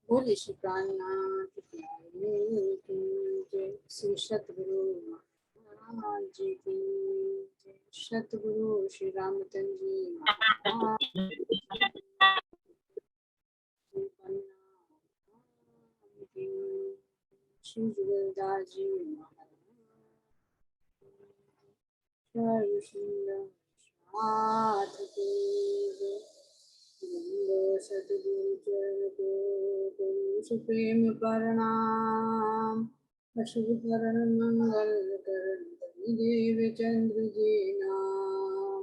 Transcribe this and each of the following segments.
बोले श्री प्राणनाथ प्यारे की जय। श्री सतगुरु महाराज जी की जय। सतगुरु श्री रामचंद्र जी महाराज की। श्री जुगलदास जी महाराज सर्व की जय। सतगुरु चरण को करो सुप्रेम प्रणाम। अशुभ करण मंगल करण देव चंद्र जी नाम।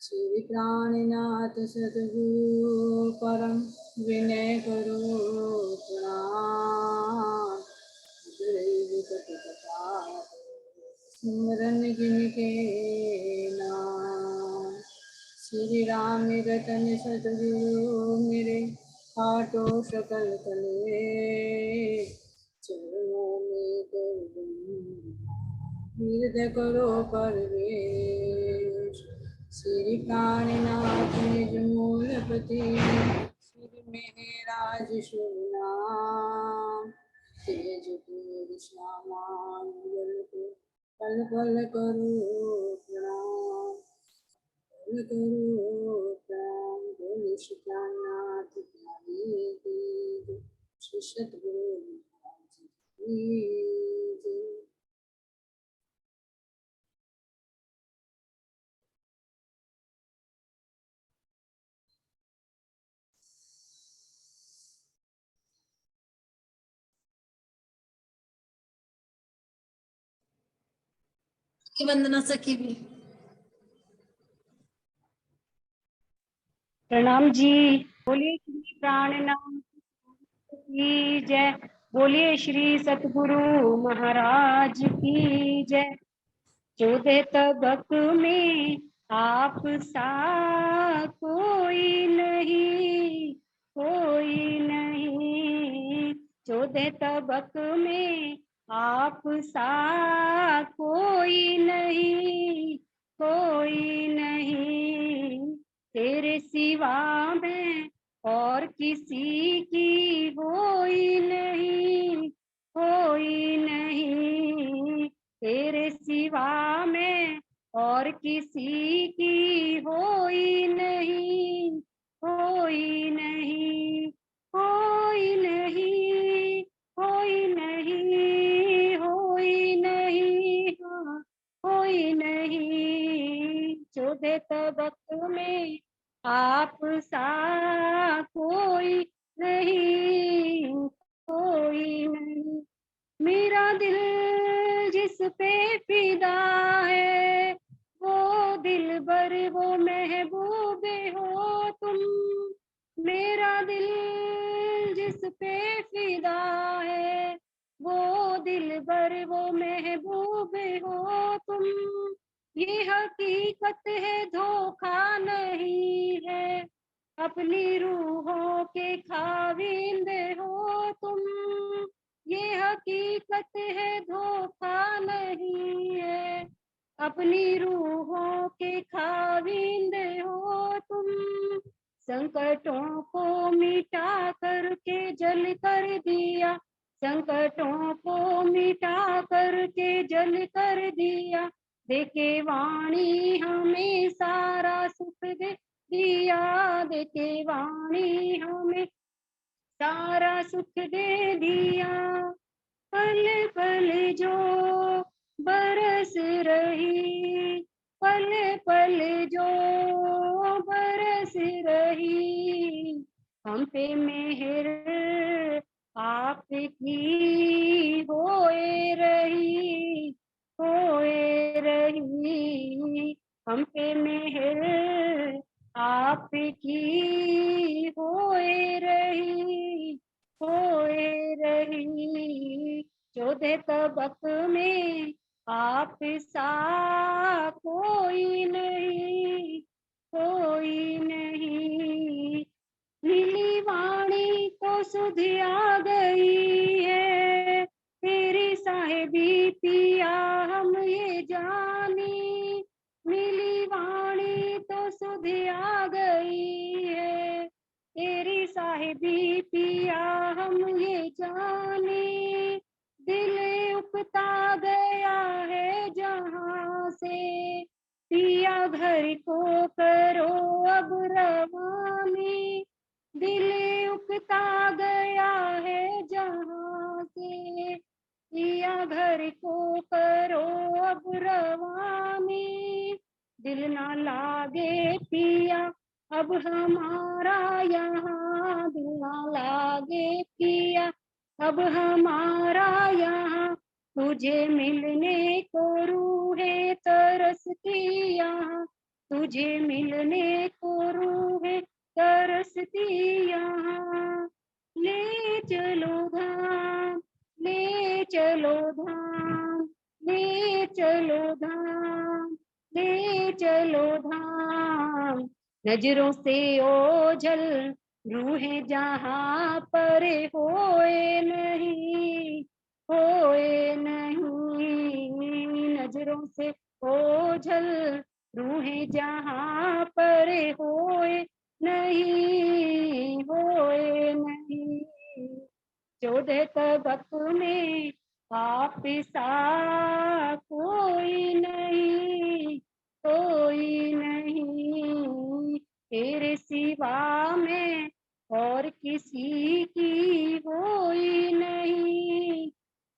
श्री प्राणनाथ सतगुरु परम विनय करो प्रणाम। स्मरण जिनके नाम। श्री राम रतन सतगुरु मेरे आटो सकल कले। चरणों में हृदय करो परवेश। श्री प्राणनाथ निज मूलपति श्री मेहराज शुभनाम। तेज पूर श्यामांगल को पल पल करो प्रणाम। पल करो प्रणाम। बोले श्री प्राणनाथ प्यारे की जय। श्री सतगुरु महाराज जी की जय। की वंदना सखी भी। प्रणाम जी। बोलिए श्री प्राणनाथ की जय। बोलिए श्री सतगुरु महाराज की जय। 14 तबक में आप सा कोई नहीं, कोई नहीं। 14 तबक में आप सा कोई नहीं, कोई नहीं। तेरे सिवा मैं और किसी की होई नहीं, होई नहीं। तेरे सिवा मैं और किसी की होई नहीं, होई नहीं, होई नहीं, होई नहीं, होई नहीं, हाँ, होई नहीं। 14 तबक में आप सा कोई नहीं, कोई नहीं। मेरा दिल जिस पे फिदा है वो दिलबर वो महबूबे हो तुम। मेरा दिल जिस पे फिदा है वो दिलबर वो महबूबे हो तुम। ये हकीकत है धोखा नहीं है, अपनी रूहों के खाविंदे हो तुम। ये हकीकत है धोखा नहीं है, अपनी रूहों के खाविंदे हो तुम। संकटों को मिटा करके जल कर दिया, संकटों को मिटा करके जल कर दिया। देके वाणी हमें सारा सुख दे दिया, देके वाणी हमें सारा सुख दे दिया। पल पल जो बरस रही, पल पल जो बरस रही। हम पे मेहर आपकी होए रही, होए रही। हम पे मेहर आपकी होए रही, होए रही। 14 तबक में आप सा कोई नहीं, कोई नहीं। नीली वाणी तो सुध आ गई है, तेरी साहेबी पिया हम ये जानी। नीली वाणी तो सुध आ गई है, तेरी साहिबी पिया हम ये जाने, दिल उकता गया है जहाँ से, पिया घर को करो अब रवाने, दिल उकता गया है जहाँ से, पिया घर को करो अब रवाने, दिल ना लागे पिया अब हमारा यहाँ, दिल ना लागे पिया अब हमारा यहाँ, तुझे मिलने को रूहे तरसती यहाँ, तुझे मिलने को रूहे तरसती यहाँ, ले चलो धाम, ले चलो धाम, ले चलो धाम, ले चलो धाम, नजरों से ओझल रूहे जहाँ पर होए नहीं, होए नहीं, नजरों से ओझल रूहे जहाँ पर होए नहीं, होए नहीं, 14 तबक में आप सा कोई नहीं, कोई नहीं, तेरे सिवा में और किसी की कोई नहीं,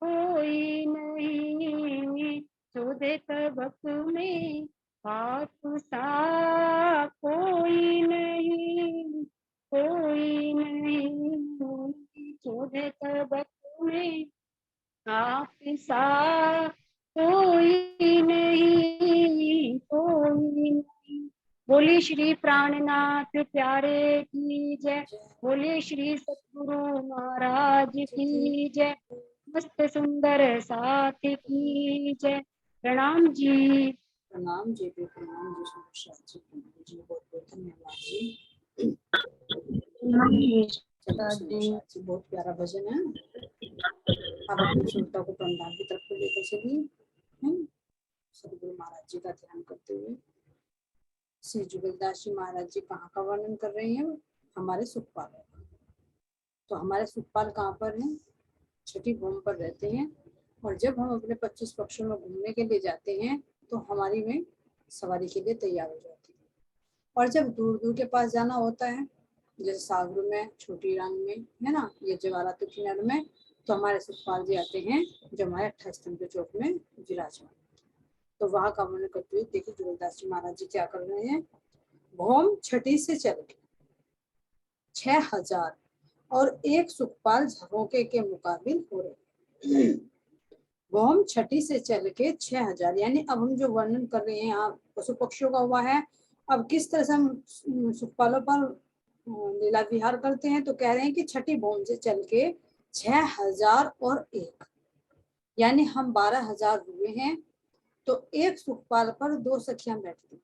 कोई नहीं, 14 तबक में आप सा कोई नहीं, कोई नहीं, 14 तबक में आप सा कोई नहीं, कोई नहीं। बोले श्री प्राणनाथ प्यारे की जय, बोले श्री सतगुरु महाराज की जय, मस्त सुंदर साथ की जय। प्रणाम जी। प्रणाम जी, प्रणाम जी, प्रणाम जी, बहुत बहुत धन्यवाद जी। जी बहुत प्यारा भजन है। अब अपनी श्रोता को प्रणाम की तरफ लेकर चलिए, सतगुरु महाराज जी का ध्यान करते हुए श्री जुगलदास जी महाराज जी कहाँ का वर्णन कर रहे हैं? हमारे सुखपाल। तो हमारे सुखपाल कहाँ पर हैं? छठी भूमि पर रहते हैं, और जब हम अपने 25 पक्षों में घूमने के लिए जाते हैं तो हमारी में सवारी के लिए तैयार हो जाती है। और जब दूर दूर के पास जाना होता है, जैसे सागरू में, छोटी रंग में, है ना, ये जवाला तो किनारे में, तो हमारे सुखपाल जी आते हैं जो हमारे 28 स्तंभ के चौक में विराजमान। तो वहां का वर्णन करते हुए देखिए जुगलदास जी महाराज जी क्या कर रहे हैं। भौम छठी से चल के 6001 सुखपाल झरोके के मुकाबिल हो रहे। भौम छठी से चल के 6000, यानी अब हम जो वर्णन कर रहे हैं यहाँ पशु पक्षियों का हुआ है, अब किस तरह से हम सुखपालों पर लीला विहार करते हैं, तो कह रहे हैं कि छठी भौम से चल के 6001, यानी हम 12000 हुए हैं। तो एक सुखपाल पर 2 सखियां बैठती,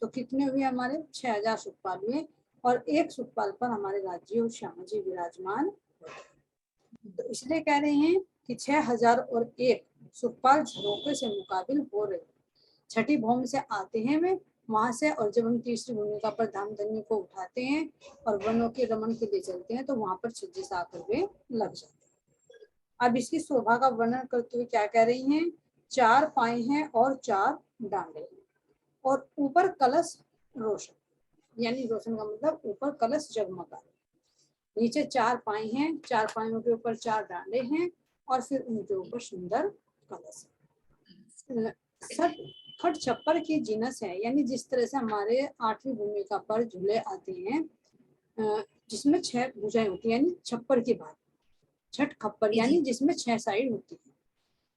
तो कितने हुए हमारे? 6000 सुखपाल हुए, और एक सुखपाल पर हमारे राज्य और श्यामा जी विराजमान होते। तो इसलिए कह रहे हैं कि 6001 सुखपाल झरोके से मुकाबिल हो रहे। छठी भूमि से आते हैं वे वहां से, और जब हम तीसरी भूमिका पर धाम धन्य को उठाते हैं और वनों के रमन के लिए चलते हैं, तो वहां पर छज्जे से आकर वे लग जाते हैं। अब इसकी शोभा का वर्णन करते हुए क्या कह रही हैं? 4 पाए हैं और 4 डांडे हैं, और ऊपर कलश रोशन, यानी रोशन का मतलब ऊपर कलश जगमगा, नीचे 4 पाए हैं, 4 पायों के ऊपर 4 डांडे हैं, और फिर उनके ऊपर सुंदर कलश है। खट छप्पर की जिनस है, यानी जिस तरह से हमारे 8वीं भूमिका पर झूले आते हैं जिसमें 6 भुजाएं होती है, यानी छप्पर की बात, छठ खप्पर यानी जिसमें 6 साइड होती है।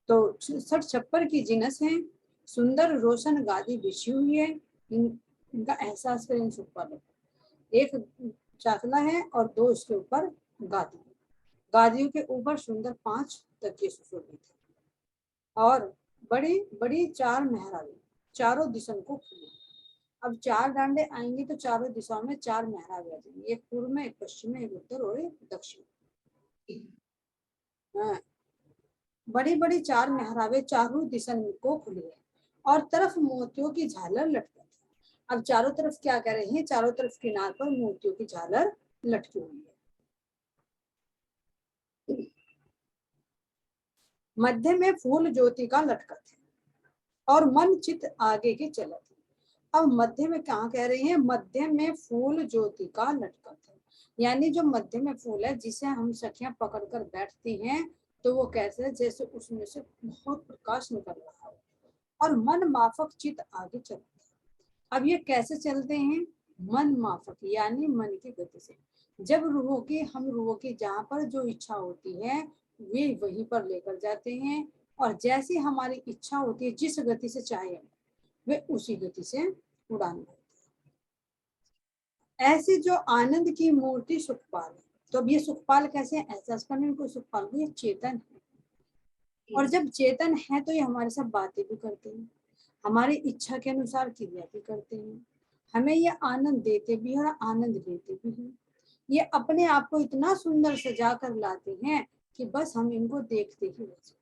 तो छठ छप्पर की जिनस है, सुंदर रोशन गादी बिछी हुई है। इनका एहसास करें सुखपालों, एक चाकला है और 2 इसके ऊपर गादी, गादियों के ऊपर सुंदर 5 तकिए सुशोभित है, और बड़ी बड़ी 4 मेहराबें चारों दिशाओं को खुली। अब 4 डांडे आएंगे तो चारों दिशाओं में 4 मेहराबें आ जाएंगी, एक पूर्व में, एक पश्चिम में, एक उत्तर और एक दक्षिण। हाँ, बड़ी बड़ी 4 मेहराबें चारों दिशा को खुली है, और तरफ मोतियों की झालर लटकती है। अब चारों तरफ क्या कर रहे हैं? चारों तरफ किनार पर मोतियों की झालर लटकी हुई है। मध्य में फूल ज्योति का लटकत है और मन चित आगे के चलत है। अब मध्य में क्या कह रहे हैं, मध्य में फूल ज्योति का लटकत है, यानी जो मध्य में फूल है जिसे हम सखियां पकड़ कर बैठती हैं, तो वो कैसे है, जैसे उसमें से बहुत प्रकाश निकल रहा है और मन माफक चित आगे चलते हैं। अब ये कैसे चलते हैं, मन माफक यानी मन की गति से। जब हम रूहों की जहाँ पर जो इच्छा होती है वे वहीं पर लेकर जाते हैं, और जैसी हमारी इच्छा होती है जिस गति से चाहे वे उसी गति से उड़ान भरते हैं। ऐसी जो आनंद की मूर्ति सुखपाल है। तो अब ये सुखपाल कैसे है, एहसास करने में कोई सुखपाल को, ये चेतन है, और जब चेतन है तो ये हमारे साथ बातें भी करते हैं, हमारी इच्छा के अनुसार क्रिया भी करते हैं, हमें ये आनंद देते भी और आनंद लेते भी हैं। ये अपने आप को इतना सुंदर सजा कर लाते हैं कि बस हम इनको देखते ही रह जाते।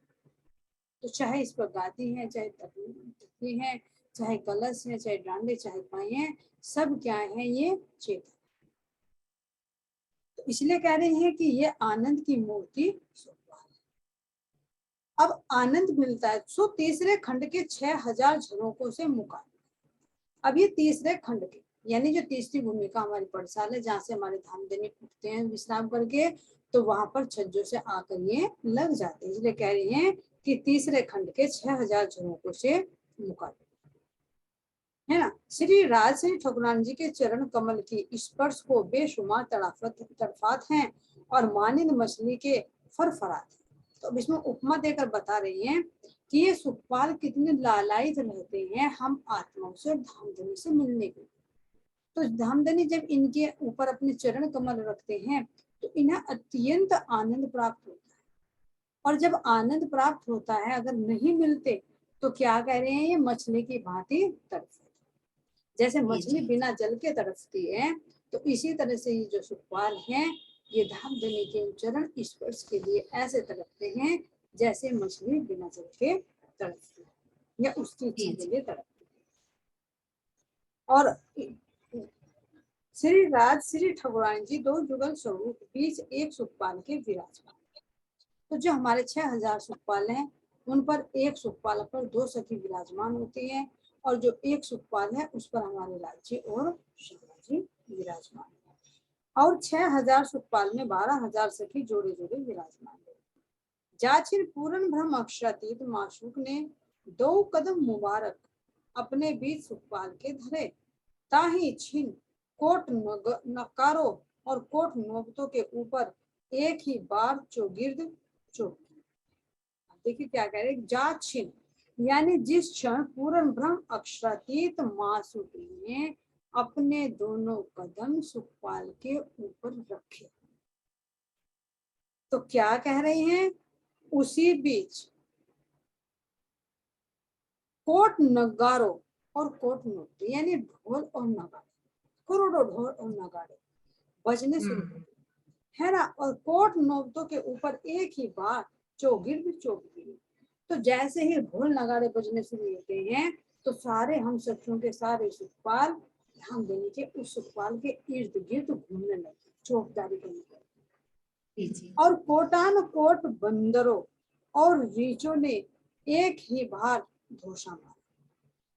तो चाहे इस पर गाती हैं, चाहे तकली हैं, चाहे कलश है, चाहे डांडे, चाहे पाए हैं, सब क्या है, ये चेतन। तो इसलिए कह रहे हैं कि ये आनंद की मूर्ति सुखपाल है। अब आनंद मिलता है सो तीसरे खंड के 6000 झरोकों से मुकाबला। अब ये तीसरे खंड के यानी जो तीसरी भूमिका हमारी पढ़शाल है, जहाँ से हमारे धामधनी उठते हैं विश्राम करके, तो वहां पर छज्जों से आकर ये लग जाते हैं। इसलिए कह रही हैं कि तीसरे खंड के 6000 झरोकों से मुकाबला है ना। श्री राजश्री ठकुरान जी के चरण कमल की स्पर्श को बेशुमार तड़फात हैं और मानिंद मछली के फरफरात हैं। तो अब इसमें उपमा देकर बता रही हैं कि ये सुखपाल कितने लालायित रहते हैं हम आत्माओं से और धामधनी से मिलने के। तो धामधनी जब इनके ऊपर अपने चरण कमल रखते हैं तो इन्हें अत्यंत आनंद प्राप्त होता है, और जब आनंद प्राप्त होता है अगर नहीं मिलते तो क्या कह रहे हैं, ये मछली की भांति तड़फते। जैसे मछली बिना जल के तड़फती है, तो इसी तरह से ये जो सुखपाल हैं ये धामधनी के चरण स्पर्श के लिए ऐसे तड़पते हैं जैसे मछली बिना जल के तड़पती है या उसकी इच्छा के लिए तड़पती है। और श्री राजश्री ठकुरान जी दो जुगल स्वरूप बीच एक सुखपाल के विराजमान। तो जो हमारे 6000 सुखपाल हैं उन पर एक सुखपाल पर 2 सखी विराजमान होती हैं, और जो एक सुखपाल है उस पर हमारे राज्य और श्यामा जी विराजमान है। और 6000 सुखपाल में 12000 सखी जोड़े जोड़े विराजमान है। जाचिर पूर्ण ब्रह्म अक्षरातीत माशूक ने 2 कदम मुबारक अपने बीच सुखपाल के धरे, ताही छीन कोट नकारों और कोट नोबतों के ऊपर एक ही बार चौगिर्द चौक। देखिए क्या कह रहे, जा छिन यानी जिस क्षण पूर्ण ब्रह्म अक्षरातीत मासूक ने अपने दोनों कदम सुखपाल के ऊपर रखे, तो क्या कह रहे हैं, उसी बीच कोट नगारों और कोट नोट यानी ढोल और नगाड़े, करोड़ों ढोल और नगाड़े बजने शुरू होते है ना, और कोट नोबतों के ऊपर एक ही बार चौगिर्द चौकी। तो जैसे ही ढोल नगाड़े बजने शुरू होते हैं तो सारे हम सखियों के सारे सुखपाल धामधनी के उस सुखपाल के इर्द गिर्द घूमने लगे, चौकदारी करने लगे। और कोटान कोट बंदरों और रीछों ने एक ही बार धोषा मारा।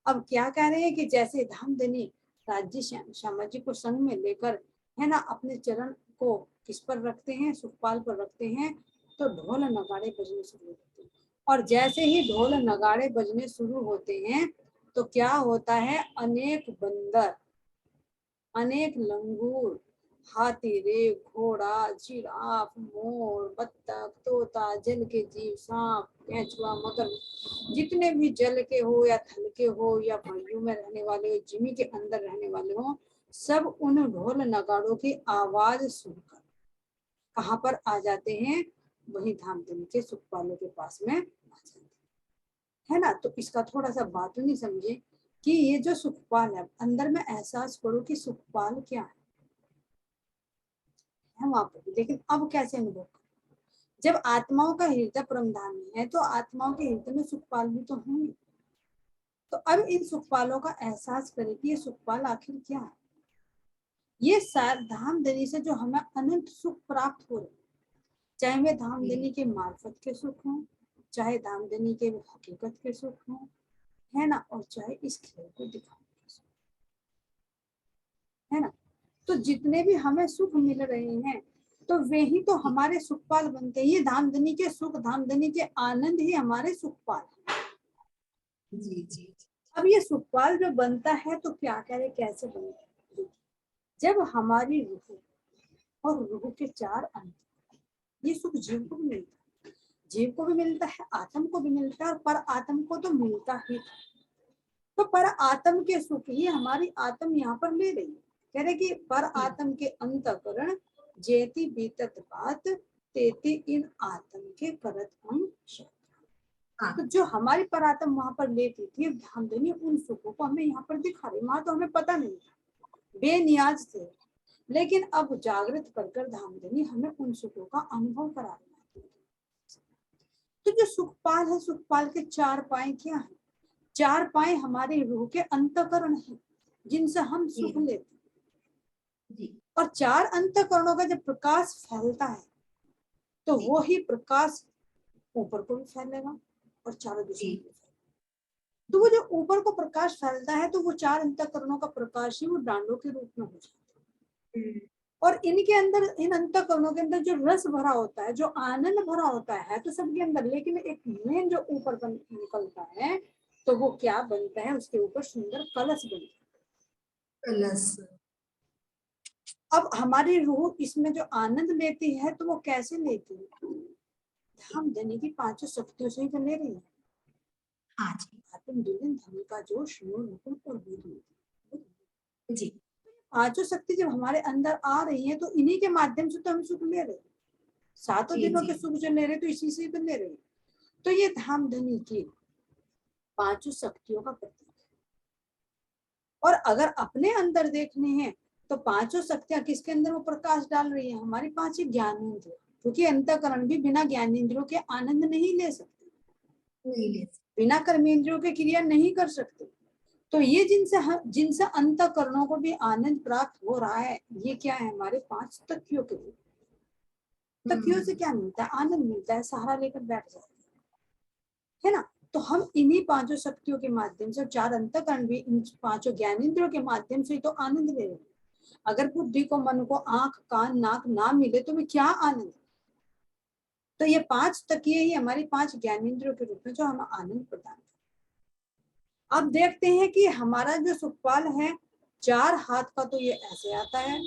अब क्या कह रहे हैं कि जैसे धामधनी राज्य श्यामा जी को संग में लेकर है ना अपने चरण को किस पर रखते हैं, सुखपाल पर रखते हैं, तो ढोल नगाड़े बजने शुरू होते हैं। और जैसे ही ढोल नगाड़े बजने शुरू होते हैं तो क्या होता है, अनेक बंदर, अनेक लंगूर, हाथी, रेव, घोड़ा, जिराफ, मोर, बत्तख, तोता, जल के जीव, सांप, केंचुआ, मगर, जितने भी जल के हो या थल के हो या वायु में रहने वाले हो, जिमी के अंदर रहने वाले हो, सब उन ढोल नगाड़ों की आवाज सुनकर कहाँ पर आ जाते हैं, वही धामधनी के सुखपालों के पास में आ जाते हैं, है ना। तो इसका थोड़ा सा बात नहीं समझे कि ये जो सुखपाल है अंदर में एहसास करो कि सुखपाल क्या है वहां पर। लेकिन अब कैसे अनुभव करो, जब आत्माओं का हृदय परमधाम में है तो आत्माओं के हृदय में सुखपाल भी तो होंगे। तो अब इन सुखपालों का एहसास करें कि ये सुखपाल आखिर क्या है। ये धामधनी से जो हमें अनंत सुख प्राप्त हो रहे, चाहे वे धामधनी के मार्फत के सुख हों, चाहे धामधनी के हकीकत के सुख हों, है ना, और चाहे इस खेल को दिखाने के सुख, है ना। तो जितने भी हमें सुख मिल रहे हैं तो वे ही तो हमारे सुखपाल बनते हैं। ये धामधनी के सुख, धामधनी के आनंद ही हमारे सुखपाल हैं। जी जी। अब ये सुखपाल जो बनता है तो क्या करे, कैसे बनता है? जब हमारी रूह और रूह के चार अंग, ये सुख जीव को भी मिलता है, जीव को भी मिलता है, आत्म को भी मिलता है, और पर आत्म को तो मिलता ही। तो पर आत्म के सुख ही हमारी आत्म यहाँ पर ले रही है। कह रहे कि पर आत्म के अंतःकरण जेति बीतत बात तेति इन आत्म के करत हम शब्द। तो जो हमारी पर आत्म वहां पर लेती थी धामधनी, उन सुखों को हमें यहाँ पर दिखा रही। वहां तो हमें पता नहीं था, बेनियाज थे, लेकिन अब जागृत कर धामधनी हमें उन सुखों का अनुभव करा रही है। तो जो सुखपाल है, सुखपाल के चार पाए क्या है? चार पाए हमारी रूह के अंतःकरण है, जिनसे हम सुख लेते हैं। और चार अंतःकरणों का जब प्रकाश फैलता है तो वो ही प्रकाश ऊपर को भी फैलेगा और चारों दिशाओं में फैलेगा। तो वो जो ऊपर को प्रकाश फैलता है तो वो चार अंतःकरणों का प्रकाश ही वो डांडों के रूप में हो जाता है। और इनके अंदर, इन अंतःकरणों के अंदर जो रस भरा होता है, जो आनंद भरा होता है तो सबके अंदर, लेकिन एक मेन जो ऊपर निकलता है तो वो क्या बनता है? उसके ऊपर सुंदर कलश बनता है। कलश। अब हमारी रूह इसमें जो आनंद लेती है तो वो कैसे लेती है? धामधनी की पांचों शक्तियों से ही तो ले रही है। हाँ जी। आत्म दुल्हन धन का जोश रूपम और वीर जी। पांचों शक्ति जब हमारे अंदर आ रही है तो इन्हीं के माध्यम से तो हम सुख ले रहे हैं। सातों दिनों के सुख जो ले रहे तो इसी से तो ले रहे हैं। तो ये धामधनी की पांचों शक्तियों का प्रतीक है। और अगर अपने अंदर देखने हैं तो पांचों शक्तियां किसके अंदर वो प्रकाश डाल रही है? हमारी पांच ज्ञानेंद्रिय, क्योंकि अंतःकरण भी बिना ज्ञानेंद्रियों के आनंद नहीं ले सकते, बिना कर्मेंद्रियों के क्रिया नहीं कर सकते। तो ये जिनसे अंतःकरणों को भी आनंद प्राप्त हो रहा है, ये क्या है? हमारे पांच तकियों के रूप। तकियों से क्या मिलता है? आनंद मिलता है, सहारा लेकर बैठ जाते है ना। तो हम इन्हीं पांचों शक्तियों के माध्यम से, चार अंतःकरण भी इन पांचों ज्ञानेंद्रियों के माध्यम से तो आनंद ले रहे हैं। अगर बुद्धि को, मन को आंख कान नाक ना मिले तो भी क्या आनंद? तो ये पांच तकिए ही हमारी पांच ज्ञानेंद्रियों के रूप में जो हमें आनंद प्रदान करते। अब देखते हैं कि हमारा जो सुखपाल है, चार हाथ का तो ये ऐसे आता है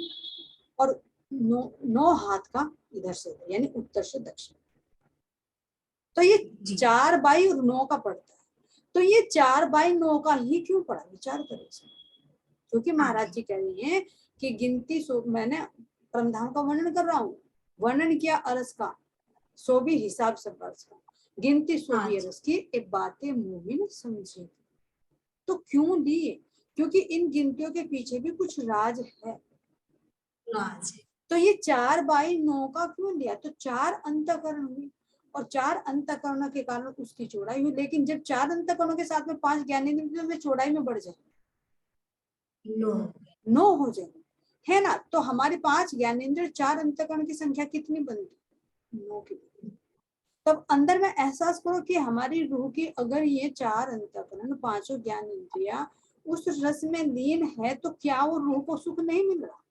और नौ हाथ का इधर से, यानी उत्तर से दक्षिण। तो ये 4/9 का पड़ता है। तो ये 4/9 का ही क्यों पड़ा? विचार करें। क्योंकि महाराज जी कह रही हैं कि गिनती सो, मैंने परमधाम का वर्णन कर रहा हूँ, वर्णन किया अरस का, सो भी हिसाब से बरस का, गिनती सो भी अरस की, एक बातें मोमिन समझे। तो क्यों लिए? क्योंकि इन गिनतियों के पीछे भी कुछ राज है। राज। तो ये 4/9 का क्यों लिया? तो चार अंतःकरण हुए और चार अंतःकरणों के कारण उसकी चौड़ाई हुई। लेकिन जब चार अंतःकरणों के साथ में पांच ज्ञानेंद्रियों में चौड़ाई में बढ़ जाए, 9 हो जाए, है ना। तो हमारे पांच ज्ञानेंद्रिय, चार अंतःकरण की संख्या कितनी बनती? 9 की। तब अंदर में एहसास करो कि हमारी रूह की अगर ये चार अंतःकरण, पांचों ज्ञानेंद्रिया उस रस में लीन है तो क्या वो रूह को सुख नहीं मिल रहा?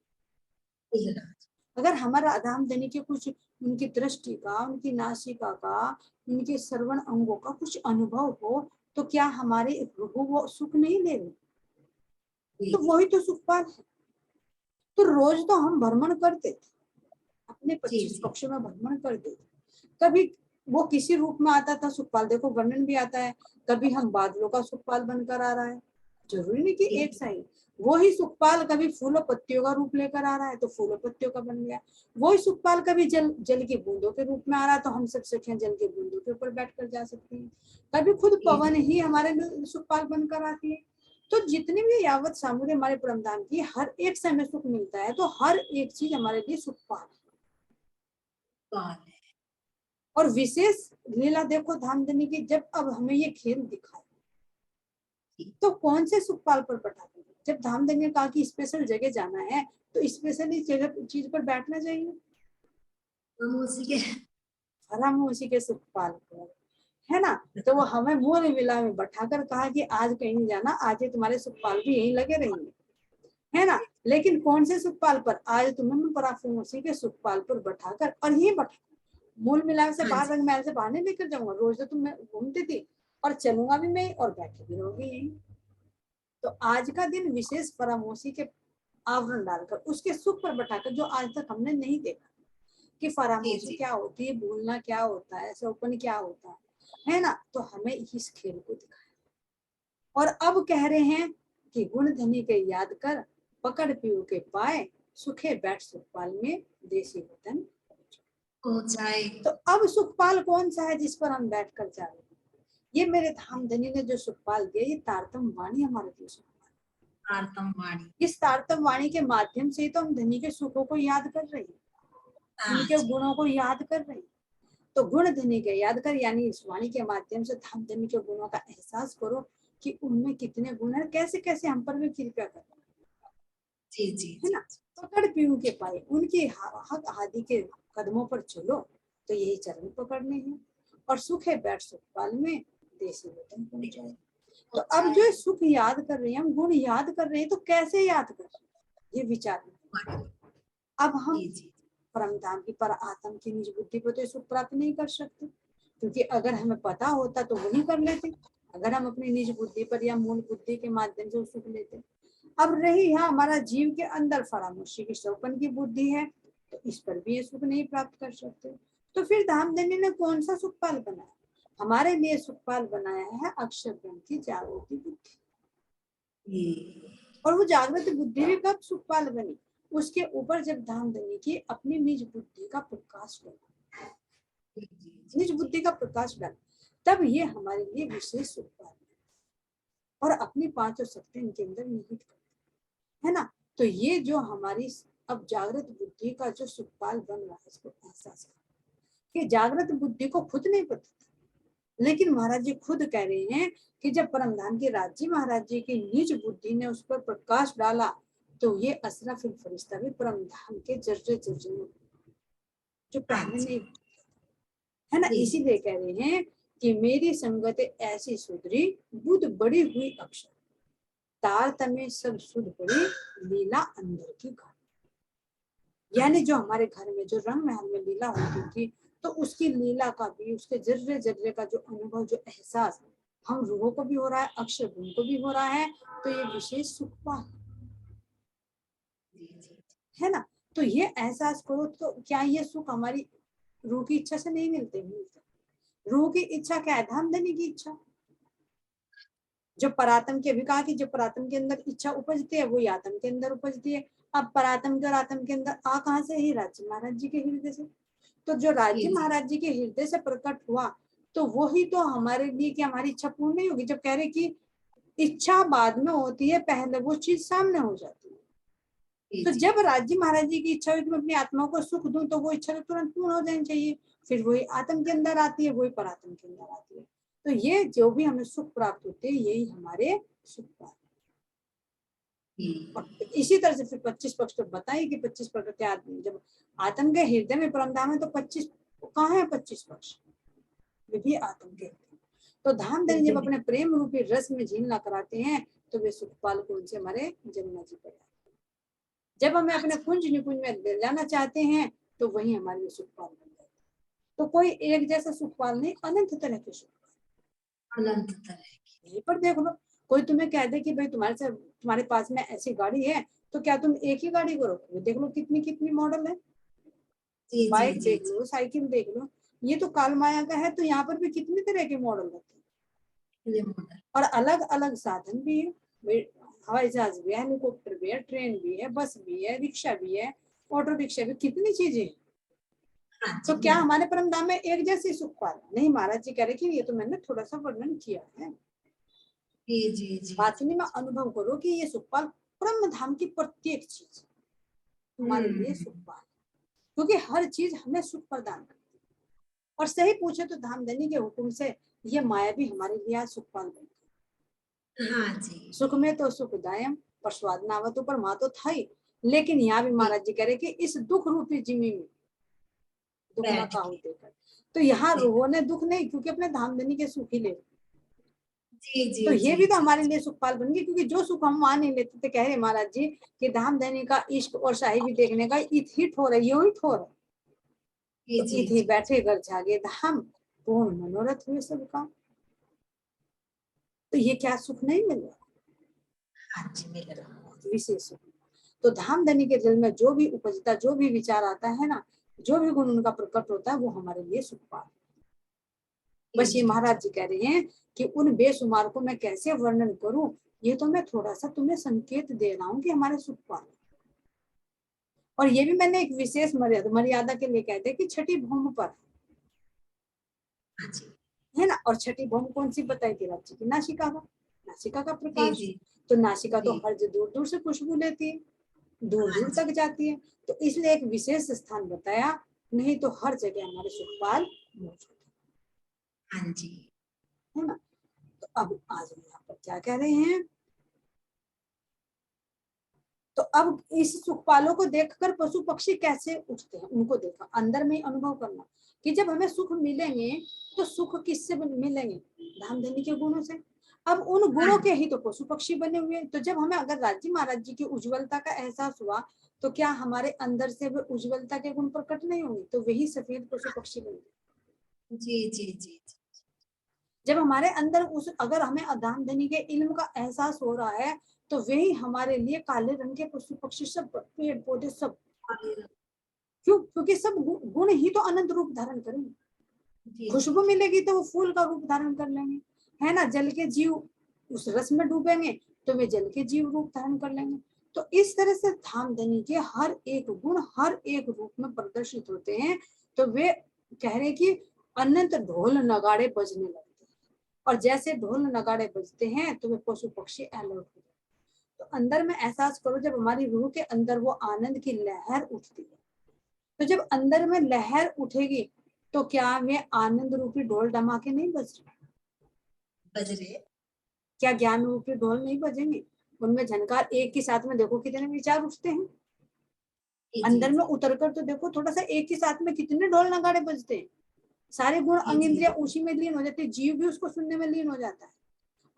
अगर हमारा धामधनी के कुछ, उनकी दृष्टि का, उनकी नासिका का, उनके श्रवण अंगों का कुछ अनुभव हो तो क्या हमारे रूह वो सुख नहीं ले रही? तो वही तो सुखपाल है। तो रोज तो हम भ्रमण करते थे, अपने 25 कक्षों में भ्रमण करते थे। कभी वो किसी रूप में आता था सुखपाल, देखो वर्णन भी आता है, कभी हम बादलों का सुखपाल बनकर आ रहा है, जरूरी नहीं कि एक सा ही। वो ही सुखपाल कभी फूलों पत्तियों का रूप लेकर आ रहा है तो फूलों पत्तियों का बन गया। वही सुखपाल कभी जल की बूंदों के रूप में आ रहा है तो हम सब सखियां जल की बूंदों के ऊपर बैठ कर जा सकती हैं। कभी खुद पवन ही हमारे सुखपाल बनकर आती है। तो जितनी भी यावत सामग्री हमारे परमधाम की, हर एक से हमें सुख मिलता है, तो हर एक चीज हमारे लिए सुखपाल है। और विशेष लीला देखो धामधनी की, जब अब हमें ये खेल दिखाए तो कौन से सुखपाल पर पटाते? जब धामधनी ने कहा कि स्पेशल जगह जाना है तो स्पेशली जगह चीज पर बैठना चाहिए। हम उसी के हम उसी के सुखपाल पर, है ना। तो वो हमें मूल विला में बैठाकर कहा कि आज कहीं नहीं जाना, आज ये तुम्हारे सुखपाल भी यहीं लगे रहेंगे, है ना। लेकिन कौन से सुखपाल पर? आज तुम्हें मैं पराक्रम उसी के सुखपाल पर बैठाकर, और यही बैठा मूल मिलाप से बाहर रंग महल से बाहर नहीं लेकर जाऊंगा। रोज तो तुम घूमती थी, और चलूंगा भी मैं और बैठी भी रहोगी यहीं। तो आज का दिन विशेष फरामोशी के आवरण डालकर उसके सुख पर बैठाकर, जो आज तक हमने नहीं देखा कि फरामोशी क्या होती है, भूलना क्या होता है, सौपन क्या होता है ना। तो हमें इस खेल को दिखाया। और अब कह रहे हैं कि गुण धनी के याद कर, पकड़ पीऊ के पाए, सुखे बैठ सुखपाल में, देसी वतन हो जाए। तो अब सुखपाल कौन सा है जिस पर हम बैठ कर जा रहे हैं? ये मेरे धाम धनी ने जो सुखपाल दिया, ये तारतम वाणी हमारे लिए सुखपाल। तारतम वाणी, इस तारतम वाणी के माध्यम से तो हम धनी के सुखों को याद कर रहे हैं, उनके गुणों को याद कर रहे हैं। तो गुण धनी के याद कर, यानी इस वाणी के माध्यम से धाम धनी के गुणों का एहसास करो कि उनमें कितने गुण है, कैसे कैसे हम पर भी कृपा कर, जी जी है ना। पकड़ पीऊ के पाए, उनके हक आदि के कदमों पर चलो, तो यही चरण पकड़ने हैं। और सुख है बैठ सुखपाल में, देसी वतन पहुंचाए। तो अब जो सुख याद कर रहे हैं, हम गुण याद कर रहे हैं, तो कैसे याद कर रहे हैं, ये विचार। अब हम परम धाम की पर आत्म की निज बुद्धि पर तो सुख प्राप्त नहीं कर सकते, क्योंकि अगर हमें पता होता तो वही कर लेते, अगर हम अपनी निज बुद्धि पर या मूल बुद्धि के माध्यम से सुख लेते। अब रही यहाँ हमारा जीव के अंदर फरामोशी की सौपन की बुद्धि है, तो इस पर भी ये सुख नहीं प्राप्त कर सकते। तो फिर धामधनी ने कौन सा सुखपाल बनाया? हमारे लिए सुखपाल बनाया है अक्षर ब्रह्म की जागृति बुद्धि। और वो जागृत बुद्धि भी कब सुखपाल बनी? उसके ऊपर जब धामधनी की अपनी निज बुद्धि का प्रकाश डाला, निज बुद्धि का प्रकाश डाला, तब ये हमारे लिए विशेष सुखपाल और अपनी पांचों शक्ति इनके अंदर निहित करते, है ना। तो ये जो हमारी अब जागृत बुद्धि का जो सुखपाल बन रहा है, इसको एहसास कर कि जागृत बुद्धि को खुद नहीं पता था, लेकिन महाराज जी खुद कह रहे हैं कि जब परमधाम के राज्य महाराज जी की निज बुद्धि ने उस पर प्रकाश डाला, तो ये असराफिल फरिश्ता भी परमधाम के जर्रे जर्रे जो पहले नहीं, है ना। इसीलिए कह रहे हैं कि मेरी संगत ऐसी सुधरी, बुद्ध बड़ी हुई अक्षर, तारतम्य सब सुध पड़ी, लीला अंदर की घर। यानी जो हमारे घर में जो रंग महल में लीला होती थी, तो उसकी लीला का भी, उसके जर्रे जर्रे का जो अनुभव, जो एहसास हम रूहों को भी हो रहा है, अक्षर गुण को भी हो रहा है, तो ये विशेष सुखपाल है ना। तो ये एहसास करो, तो क्या ये सुख हमारी रूह की इच्छा से नहीं मिलते? रूह की इच्छा क्या है? धामधनी की इच्छा। जो परात्म के, अभी कहा कि जो परात्म के अंदर इच्छा उपजती है, वो आत्म के अंदर उपजती है। अब परात्म के और आत्म के अंदर आ कहाँ से? ही राज्य महाराज जी के हृदय से। तो जो राज्य महाराज जी के हृदय से प्रकट हुआ, तो वही तो हमारे लिए कि हमारी इच्छा पूर्ण नहीं होगी। जब कह रहे कि इच्छा बाद में होती है, पहले वो चीज सामने हो जाती है। तो जब राज्य महाराज जी की इच्छा हुई कि मैं अपनी आत्मा को सुख दूं, तो वो इच्छा तो तुरंत पूर्ण हो जानी चाहिए। फिर वही आत्म के अंदर आती है, वही परात्म के अंदर आती है। तो ये जो भी हमें सुख प्राप्त होते हैं, यही हमारे सुख प्राप्त। और इसी तरह से फिर 25 पक्ष तो बताइए कि 25 पक्ष क्या, जब आत्म के हृदय में परमधाम है, तो 25 कहाँ है? 25 पक्ष भी आत्म के। तो धामधनी जब अपने प्रेम रूपी रस में झीलना कराते हैं, तो वे सुखपाल कौन से? हमारे जमुना जी पर। जब हमें अपने कुंज निकुंज में ले जाना चाहते हैं, तो वही हमारे लिए सुखपाल बन जाते हैं। तो कोई एक जैसा सुखपाल नहीं, अनंत तरह के सुखपाल, अनंत तरह की। यहीं पर देख लो, कोई तुम्हें कह दे कि भाई तुम्हारे पास में ऐसी गाड़ी है, तो क्या तुम एक ही गाड़ी को रखोगे? देख लो कितनी कितनी मॉडल है, बाइक देख लो, साइकिल देख लो, ये तो काल माया का है। तो यहाँ पर भी कितनी तरह के मॉडल होते हैं, और अलग अलग साधन भी है। हवाई जहाज भी है, हेलीकॉप्टर भी है, ट्रेन भी है, बस भी है, रिक्शा भी है, ऑटो रिक्शा भी, कितनी चीजें हैं। तो क्या हमारे परमधाम में एक जैसे सुखपाल? नहीं, महाराज जी कह रहे कि ये तो मैंने थोड़ा सा वर्णन किया है। वाचनी में अनुभव करो कि ये सुखपाल परम धाम की प्रत्येक चीज हमारे लिए सुखपाल, क्योंकि हर चीज हमें सुख प्रदान करती है। और सही पूछे तो धामधनी के हुक्म से ये माया भी हमारे लिए आज सुखपाल बन गई। हाँ जी। सुख में तो सुखदायम, पर स्वाद नावत पर माँ तो था ही, लेकिन यहाँ भी महाराज जी कह रहे कि इस दुख रूपी जिम्मी में दुख ना बैठ काहू के। देकर, तो यहाँ जी रोने दुख नहीं, क्योंकि अपने धामधनी के सुख ही ले। जी तो जी ये जी भी तो जी हमारे लिए सुखपाल बन गए, क्योंकि जो सुख हम वहां नहीं लेते थे, कह रहे महाराज जी कि धामधनी का इश्क और शाही भी देखने का इत ही ठोर है, यो ही ठोर है। जी तो जी इत ही जी। बैठे घर जागे धाम, पूर्ण मनोरथ हुए सबका। तो ये क्या सुख नहीं मिल रहा, हाँ जी मिल रहा। विशेष सुख। तो धामधनी के दिल में जो भी उपजता, जो भी विचार आता है ना, जो भी गुण उनका प्रकट होता है, वो हमारे लिए सुखपाल। बस ये जी जी महाराज जी कह रहे हैं कि उन बेशुमार को मैं कैसे वर्णन करूं, ये तो मैं थोड़ा सा तुम्हें संकेत दे रहा हूँ कि हमारे सुखपाल। और ये भी मैंने एक विशेष मर्यादा के लिए कहते हैं कि छठी भूमि पर, हाँ जी है ना। और छठी भूमि कौन सी बताई थी राज्य की? नासिका का, नासिका का जी प्रकाश। जी तो नासिका तो जी। हर दूर दूर से खुशबू लेती है, दूर हाँ दूर तक जी जाती है। तो इसलिए एक विशेष स्थान बताया, नहीं तो हर जगह हमारे सुखपाल मौजूद हाँ जी। है ना। तो अब आज हम यहाँ पर क्या कह रहे हैं, तो अब इस सुखपालों को देखकर पशु पक्षी कैसे उठते हैं, उनको देखा, अंदर में अनुभव करना कि जब हमें सुख मिलेंगे तो सुख किससे मिलेंगे? धामधनी के गुणों से। अब उन गुणों के ही तो पशु पक्षी बने हुए हैं। तो जब हमें अगर राज्य महाराज जी की उज्ज्वलता का एहसास हुआ, तो क्या हमारे अंदर से वो उज्ज्वलता के गुण प्रकट नहीं होंगे? तो वही सफेद पशु पक्षी बन गए। जी जी जी जब हमारे अंदर उस, अगर हमें धामधनी के इल्म का एहसास हो रहा है, तो वही हमारे लिए काले रंग के पशु पक्षी सब, पेड़ पौधे सब। क्यों? क्योंकि सब गुण ही तो अनंत रूप धारण करेंगे। जी खुशबू मिलेगी तो वो फूल का रूप धारण कर लेंगे, है ना। जल के जीव उस रस में डूबेंगे तो वे जल के जीव रूप धारण कर लेंगे। तो इस तरह से धामधनी के हर एक गुण हर एक रूप में प्रदर्शित होते हैं। तो वे कह रहे कि अनंत ढोल नगाड़े बजने लगते हैं, और जैसे ढोल नगाड़े बजते हैं तो वे पशु पक्षी अलर्ट हो जाते हैं। तो अंदर में एहसास करो, जब हमारी रूह के अंदर वो आनंद की लहर उठती है, तो जब अंदर में लहर उठेगी तो क्या वे आनंद रूपी ढोल धमाके नहीं बज रहे? बज रहे। क्या ज्ञान रूपी ढोल नहीं बजेंगे? उनमें झनकार एक ही साथ में देखो कितने विचार उठते हैं। जी जी अंदर में जी उतरकर तो देखो थोड़ा सा, एक ही साथ में कितने ढोल नगाड़े बजते हैं। सारे गुण जी अंग जी इंद्रिया उसी में लीन हो जाते हैं, जीव भी उसको सुनने में लीन हो जाता है।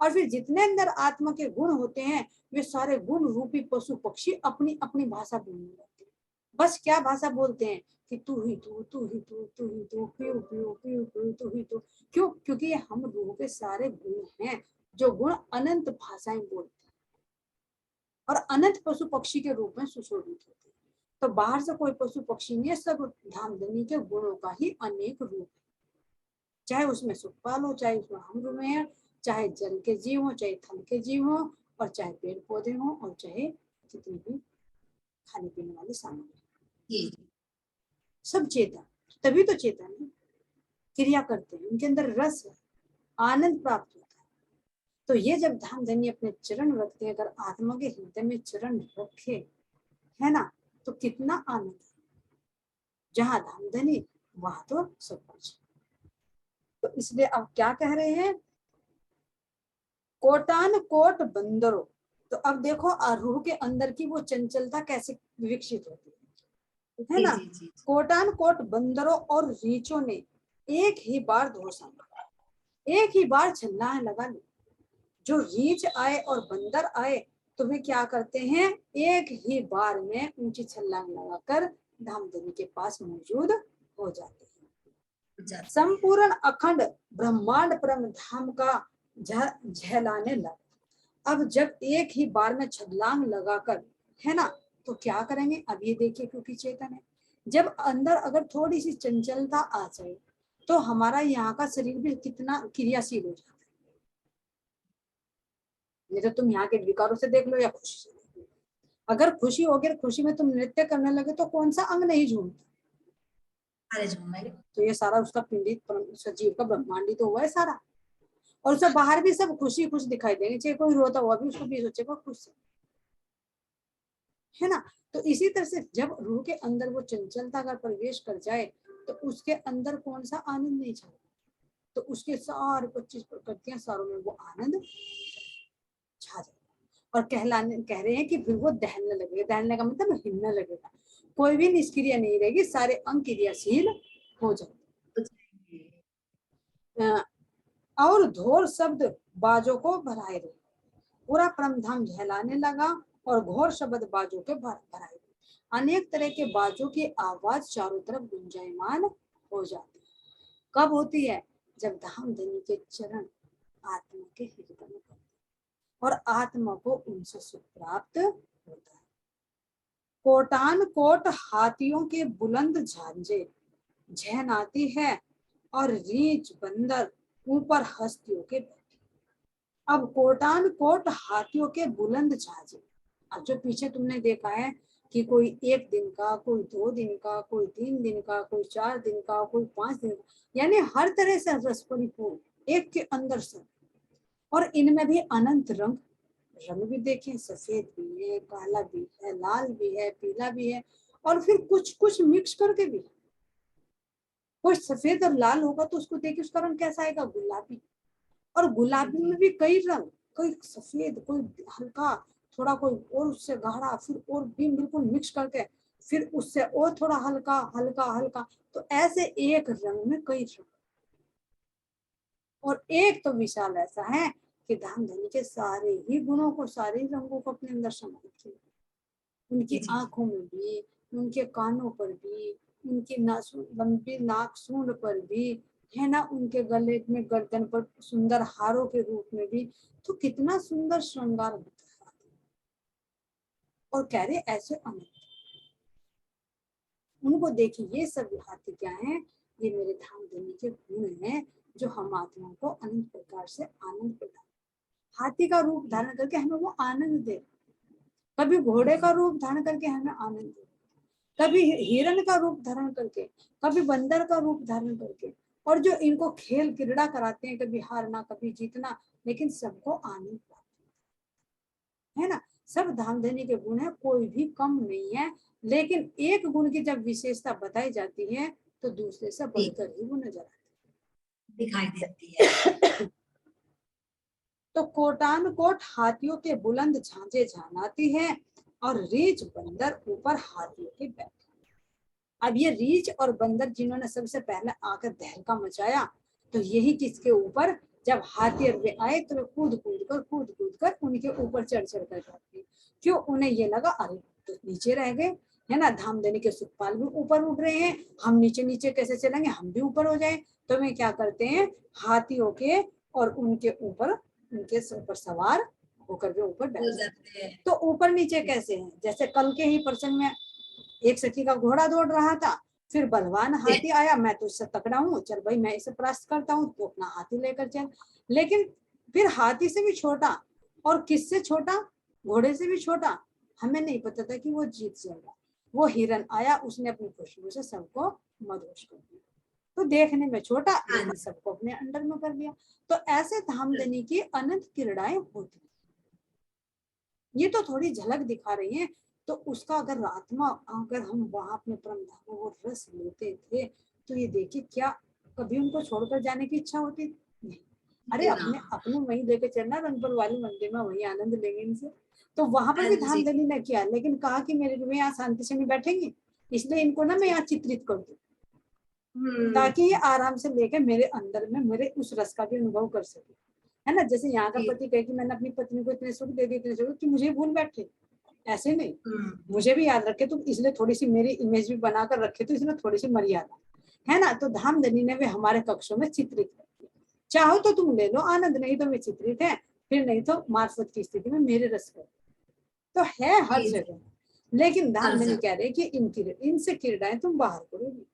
और फिर जितने अंदर आत्मा के गुण होते हैं, वे सारे गुण रूपी पशु पक्षी अपनी अपनी भाषा बोलने लगते हैं। बस क्या भाषा बोलते हैं कि तू ही तू, तू ही तू, तू ही तू, प्यू प्यू प्यू प्यू, तू ही तू। क्यों? क्योंकि ये हम रूह के सारे गुण हैं, जो गुण अनंत भाषाएं बोलते हैं और अनंत पशु पक्षी के रूप में सुशोभित होते हैं। तो बाहर से कोई पशु पक्षी नहीं है, सब धामधनी के गुणों का ही अनेक रूप है। चाहे उसमें सुखपाल हो, चाहे उसमें हम में है, चाहे जल के जीव हो, चाहे थल के जीव हो, और चाहे पेड़ पौधे हो, और चाहे जितनी भी खाने पीने वाली सामग्री, जी सब चेतन। तभी तो चेतन है, क्रिया करते हैं, उनके अंदर रस है, आनंद प्राप्त होता है। तो ये जब धामधनी अपने चरण रखते हैं, अगर आत्मा के हृदय में चरण रखे, है ना, तो कितना आनंद है। जहां धामधनी वहां तो सब कुछ। तो इसलिए अब क्या कह रहे हैं, कोटान कोट बंदरो। तो अब देखो रूह के अंदर की वो चंचलता कैसे विकसित होती है जी ना। जी जी कोटान कोट बंदरों और रीचों ने एक ही बार धोसा, एक ही बार छल्लाएं लगा ली। जो रीछ आए और बंदर आए तो वे क्या करते हैं, एक ही बार में ऊंची छलांग लगाकर धामधनी के पास मौजूद हो जाते हैं। जाते हैं। संपूर्ण अखंड ब्रह्मांड परम धाम का झहलाने लगा। अब जब एक ही बार में छलांग लगाकर, है ना, तो क्या करेंगे, अब ये देखिए, क्योंकि चेतन है, जब अंदर अगर थोड़ी सी चंचलता आ जाए तो हमारा यहाँ का शरीर भी कितना क्रियाशील हो जाता है। नहीं तो तुम यहाँ के विकारों से देख लो या खुशी से देख लो, अगर खुशी होगी, खुशी में तुम नृत्य करने लगे तो कौन सा अंग नहीं झूमता? अरे झूमेंगे। तो ये सारा उसका पिंडित सजीव का ब्रह्मांडी तो हुआ है सारा। और उससे बाहर भी सब खुशी खुश दिखाई देंगे, चाहे कोई रोता हुआ भी उसको भी सोचेगा खुश है ना। तो इसी तरह से जब रूह के अंदर वो चंचलता का प्रवेश कर जाए तो उसके अंदर कौन सा आनंद नहीं छा, तो उसके सारे 25 प्रकृतियां सारों में वो आनंद छा जाए। और कह रहे हैं कि फिर वो दहलने लगेगा। दहलने का मतलब हिलने लगेगा, कोई भी निष्क्रिय नहीं रहेगी, सारे अंग क्रियाशील हो जाएंगे। हो जाएंगे। और घोर शब्द बाजों को भराए रहे, पूरा परमधाम झहलाने लगा और घोर शब्द बाजों के भराए रहे। अनेक तरह के बाजों की आवाज चारों तरफ गुंजायमान हो जाती है। कब होती है? जब धाम धनी के चरण आत्मा के हृदय में पड़ते और आत्मा को उनसे सुख प्राप्त होता है। कोटान कोट हाथियों के बुलंद झांझे झहनाती है और रीछ बंदर ऊपर हस्तियों के बैठे। अब कोटान कोट हाथियों के बुलंद झांझे, अब जो पीछे तुमने देखा है कि कोई 1 दिन का, कोई 2 दिन का, कोई 3 दिन का, कोई 4 दिन का, कोई 5 दिन का, यानी हर तरह से रस परिपूर्ण, एक के अंदर से। और इनमें भी अनंत रंग, रंग भी देखें, सफेद भी है, काला भी है, लाल भी है, पीला भी है, और फिर कुछ कुछ मिक्स करके भी। कोई सफेद और लाल होगा तो उसको देखिए उसका रंग कैसा आएगा, गुलाबी। और गुलाबी में भी कई रंग, कोई सफेद, कोई हल्का थोड़ा, कोई और उससे गाढ़ा, फिर और भी बिल्कुल मिक्स करके, फिर उससे और थोड़ा हल्का हल्का हल्का। तो ऐसे एक रंग में कई रंग। और एक तो विशाल ऐसा है कि धाम धनी के सारे ही गुणों को, सारे ही रंगों को अपने अंदर समाहित किया। उनकी आंखों में भी, उनके कानों पर भी, उनकी लंबी नाक सूंड पर भी है ना, उनके गले में, गर्दन पर सुंदर हारों के रूप में भी। तो कितना सुंदर श्रृंगार होता है। और कह रहे ऐसे अनंत, उनको देखिए, ये सब हाथी क्या है? ये मेरे धाम धनी के गुण हैं जो हम आत्मा को अनंत प्रकार से आनंद प्रदान। हाथी का रूप धारण करके हमें वो आनंद दे, कभी घोड़े का रूप धारण करके हमें आनंद दे, कभी हिरण का रूप धारण करके, कभी बंदर का रूप धारण करके। और जो इनको खेल क्रीड़ा कराते हैं, कभी हारना कभी जीतना, लेकिन सबको आनंद प्राप्त है ना। सब धाम धनी के गुण है, कोई भी कम नहीं है। लेकिन एक गुण की जब विशेषता बताई जाती है तो दूसरे से बढ़कर ही वो नजर आती दिखाई देती है। तो कोटान कोट हाथियों के बुलंद झांझे झानाती है और रीछ बंदर ऊपर हाथियों के बैठे। अब ये रीछ और बंदर जिन्होंने सबसे पहले आकर दहलका मचाया, तो यही किसके ऊपर, जब हाथी और वे आए तो वे कूद कूद कर उनके ऊपर चढ़ कर जाते। क्यों? उन्हें ये लगा अरे तो नीचे रह गए, है ना, धामधनी के सुखपाल भी ऊपर उठ रहे हैं, हम नीचे नीचे कैसे चलेंगे, हम भी ऊपर हो जाए। तो वे क्या करते हैं, हाथियों के और उनके ऊपर, उनके ऊपर सवार होकर के ऊपर बैठ जाते हैं। तो ऊपर नीचे कैसे हैं, जैसे कल के ही प्रसंग में एक सखी का घोड़ा दौड़ रहा था, फिर बलवान हाथी आया, मैं तो इससे तकड़ा हूँ, चल भाई मैं इसे परास्त करता हूँ, तो अपना हाथी लेकर चल। लेकिन फिर हाथी से भी छोटा, और किससे छोटा, घोड़े से भी छोटा, हमें नहीं पता था कि वो जीत जाएगा। वो हिरन आया, उसने अपनी खुशबू से सबको मदहोश कर दिया। तो देखने में छोटा, लेकिन सबको अपने अंडर में कर दिया। तो ऐसे धामधनी की अनंत क्रीड़ाएं होती है। ये तो थोड़ी झलक दिखा रही है। तो उसका अगर आत्मा, अगर हम वहां अपने परम धाम में वो रस लेते थे, तो ये देखिए क्या कभी उनको छोड़कर जाने की इच्छा होती नहीं। अरे अपने अपने वहीं लेके चलना, रंगपुर वाली मंदिर में, वही आनंद लेंगे इनसे। तो वहां पर भी धाम धनी ने किया, लेकिन कहा कि मेरे रूम में यहाँ शांति से नहीं बैठेंगे, इसलिए इनको ना मैं यहाँ चित्रित कर दूं, ताकि ये आराम से लेके मेरे अंदर में मेरे उस रस का भी अनुभव कर सके, है ना। जैसे यहाँ का पति कहे कि मैंने अपनी पत्नी को इतने सुख दे दिए, इतने सुख कि मुझे भूल बैठे, ऐसे नहीं, मुझे भी याद रखे, तो इसलिए थोड़ी सी मेरी इमेज भी बनाकर रखे, तो इसमें थोड़ी सी मर्यादा, है ना। तो धामधनी ने वे हमारे कक्षों में चित्रित कर दिया। चाहो तो तुम ले लो आनंद, नहीं तो वे चित्रित है, फिर नहीं तो मार्फत की स्थिति में मेरे रस कर। तो है हर जगह, लेकिन धामधनी कह रहे कि इनसे क्रीड़ाएं तुम बाहर करोगी,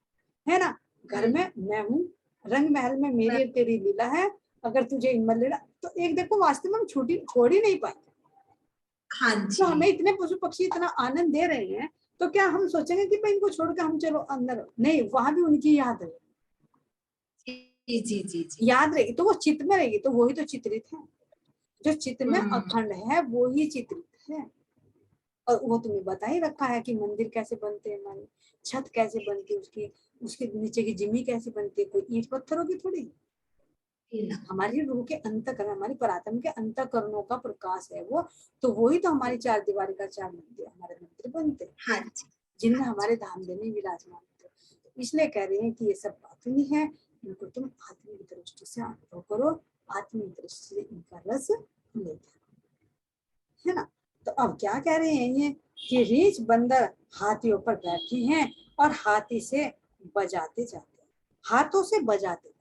है ना। घर में मैं हूँ, रंग महल में मेरी तेरी लीला है, अगर तुझे इनमें लेना, तो एक देखो वास्तव में हम छोड़ ही नहीं पाएंगे। हाँ जी। तो हमें इतने पशु पक्षी इतना आनंद दे रहे हैं, तो क्या हम सोचेंगे कि भाई इनको छोड़ के हम चलो अंदर, नहीं, वहां भी उनकी याद है, जी जी जी जी। याद रहेगी, तो वो चित्त में रहेगी, तो वही तो चित्रित है, जो चित्त में अखंड है वो ही चित्रित है। और वो तुम्हें बता ही रखा है कि मंदिर कैसे बनते हैं, हमारी छत कैसे बनती है, उसकी उसके नीचे की जिमी कैसे बनती है, कोई ईंट पत्थरों की थोड़ी, हमारी रूह के अंतःकरण, हमारी परात्म के अंतःकरणों का प्रकाश है वो, तो वही तो हमारी चार दीवारी का चार मंदिर, हमारे मंदिर बनते हैं, हाँ जी, जिनमें हमारे धाम देने विराजमान होते हैं। तो इसलिए कह रहे हैं कि ये सब बातें नहीं है, इनको तुम आत्मिक दृष्टि से अनुभव करो, आत्मिक दृष्टि से इनका रस लेते है ना। तो अब क्या कह रहे हैं ये कि रीछ बंदर हाथियों पर बैठे हैं और हाथी से बजाते जाते हैं, हाथों से बजाते जाते हैं।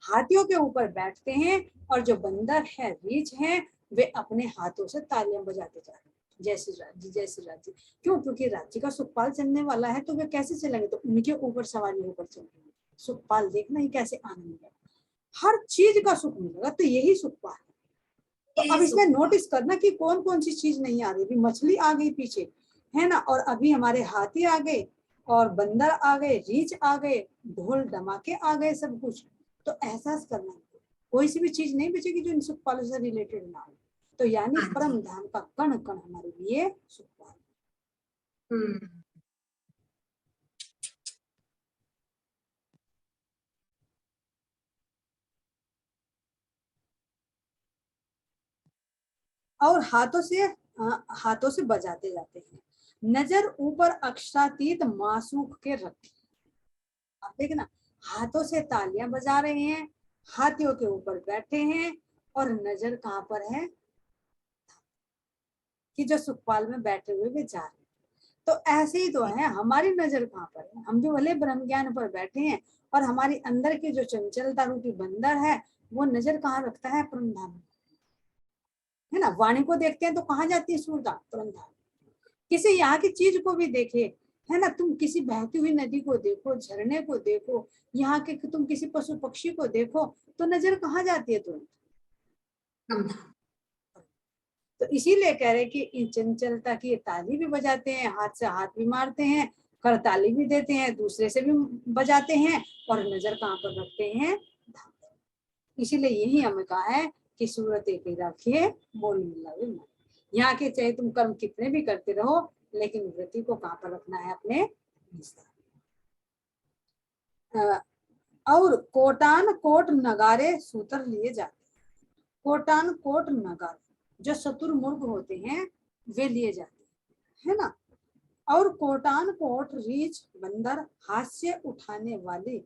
हाथियों के ऊपर बैठते हैं और जो बंदर है, रीछ है, वे अपने हाथों से तालियां बजाते जाते हैं, जय श्री राज्य जय श्री राज्य। क्यों? क्योंकि राज्य का सुखपाल चलने वाला है, तो वे कैसे चलेंगे? तो उनके ऊपर सवारी होकर चलेंगे। सुखपाल देखना ही कैसे आनंद मिलेगा, हर चीज का सुख मिलेगा, तो यही सुखपाल है। तो अब इसमें नोटिस करना कि कौन कौन सी चीज नहीं आ रही। अभी मछली आ गई पीछे, है ना, और अभी हमारे हाथी आ गए और बंदर आ गए, रीछ आ गए, ढोल धमाके आ गए, सब कुछ। तो एहसास करना, कोई सी भी चीज नहीं बचेगी जो इन सुखपालों से रिलेटेड ना हो। तो यानी परम धाम का कण कण हमारे लिए सुखपाल। और हाथों से बजाते जाते हैं, नजर ऊपर अक्षरातीत मासूक के रखे। आप देखना, हाथों से तालियां बजा रहे हैं, हाथियों के ऊपर बैठे हैं, और नजर कहाँ पर है? कि जो सुखपाल में बैठे हुए वे जा रहे हैं। तो ऐसे ही तो है, हमारी नजर कहाँ पर है? हम भी भले ब्रह्म ज्ञान पर बैठे हैं, और हमारी अंदर की जो चंचलता रूपी बंदर है, वो नजर कहाँ रखता है? परम धाम, है ना। वाणी को देखते हैं तो कहाँ जाती है सूरता? परम धाम। किसी यहाँ की चीज को भी देखे, है ना, तुम किसी बहती हुई नदी को देखो, झरने को देखो, यहाँ के तुम किसी पशु पक्षी को देखो, तो नजर कहाँ जाती है तुरंत? तो इसीलिए कह रहे कि इन चंचलता की ताली भी बजाते हैं, हाथ से हाथ भी मारते हैं, करताली भी देते हैं, दूसरे से भी बजाते हैं, और नजर कहाँ पर रखते हैं? इसीलिए यही हमें कहा है कि सूरत एक ही रखिए, बोल मिला। यहाँ के चाहे तुम कर्म कितने भी करते रहो, लेकिन वृत्ति को कहाँ पर रखना है? अपने और कोटान कोट नगारे सूत्र लिए जाते हैं। कोटान कोट नगारे जो शतुर्मुर्ग होते हैं वे लिए जाते हैं, है ना। और कोटान कोट रीछ बंदर हास्य उठाने वाले